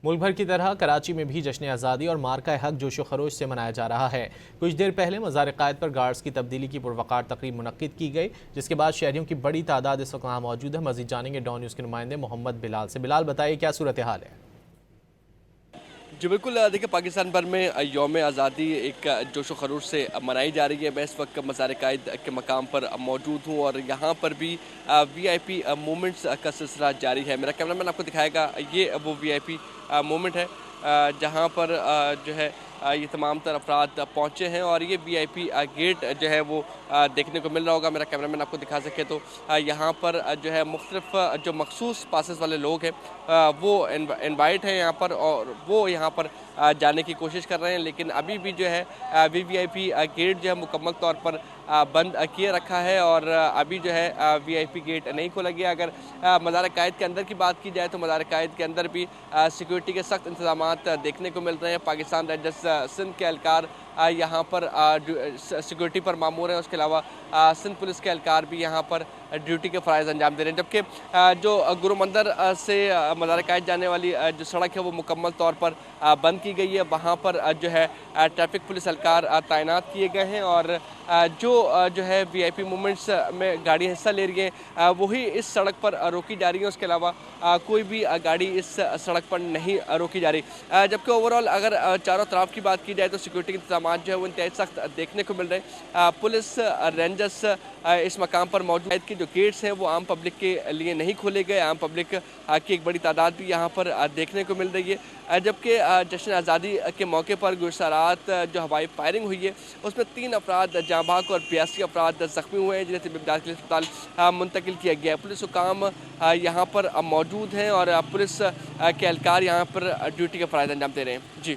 ملک بھر کی طرح کراچی میں بھی جشن آزادی اور مارکہ حق جوش و خروش سے منایا جا رہا ہے۔ کچھ دیر پہلے مزار قائد پر گارڈز کی تبدیلی کی پروقار تقریب منعقد کی گئی، جس کے بعد شہریوں کی بڑی تعداد اس وقت وہاں موجود ہے۔ مزید جانیں گے ڈان نیوز کے نمائندے محمد بلال سے۔ بلال، بتائیے کیا صورتحال ہے؟ جی بالکل، دیکھیں پاکستان بھر میں یوم آزادی ایک جوش و خروش سے منائی جا رہی ہے۔ میں اس وقت مزار قائد کے مقام پر موجود ہوں اور یہاں پر بھی وی آئی پی مومنٹس کا سلسلہ جاری ہے۔ میرا کیمرہ مین آپ کو دکھائے گا، یہ وہ وی آئی پی مومنٹ ہے جہاں پر جو ہے یہ تمام تر افراد پہنچے ہیں اور یہ وی آئی پی گیٹ جو ہے وہ دیکھنے کو مل رہا ہوگا۔ میرا کیمرہ مین آپ کو دکھا سکے تو یہاں پر جو ہے مختلف جو مخصوص پاسز والے لوگ ہیں وہ انوائٹ ہیں یہاں پر، اور وہ یہاں پر جانے کی کوشش کر رہے ہیں، لیکن ابھی بھی جو ہے وی آئی پی گیٹ جو ہے مکمل طور پر بند کیے رکھا ہے اور ابھی جو ہے وی آئی پی گیٹ نہیں کھولا گیا۔ اگر مزار قائد کے اندر کی بات کی جائے تو مزار قائد کے اندر بھی سیکورٹی کے سخت انتظامات دیکھنے کو مل رہے ہیں۔ پاکستان رینجرز سندھ کے اہلکار یہاں پر سیکورٹی پر مامور ہیں، اس کے علاوہ سندھ پولیس کے اہلکار بھی یہاں پر ڈیوٹی کے فرائض انجام دے رہے ہیں، جبکہ جو گرو مندر سے مزار قائد جانے والی جو سڑک ہے وہ مکمل طور پر بند کی گئی ہے۔ وہاں پر جو ہے ٹریفک پولیس اہلکار تعینات کیے گئے ہیں اور جو ہے وی آئی پی مومنٹس میں گاڑیاں حصہ لے رہی ہیں وہی اس سڑک پر روکی جا رہی ہیں، اس کے علاوہ کوئی بھی گاڑی اس سڑک پر نہیں روکی جا رہی، جبکہ اوورال اگر چاروں طرف کی بات کی جائے تو سیکورٹی کے انتظامات جو ہے وہ انتہائی سخت دیکھنے کو مل رہے ہیں۔ پولیس رینجرز اس مقام پر موجود کی جو گیٹس ہیں وہ عام پبلک کے لیے نہیں کھولے گئے، عام پبلک کی ایک بڑی تعداد بھی یہاں پر دیکھنے کو مل رہی ہے، جبکہ جشن آزادی کے موقع پر گزشتہ رات جو ہوائی فائرنگ ہوئی ہے اس میں 3 افراد جاں بحق اور 82 افراد زخمی ہوئے ہیں، جنہیں طبی امداد کے لیے اسپتال منتقل کیا گیا ہے۔ پولیس حکام یہاں پر موجود ہیں اور پولیس کے اہلکار یہاں پر ڈیوٹی کے فرائض انجام دے رہے ہیں۔ جی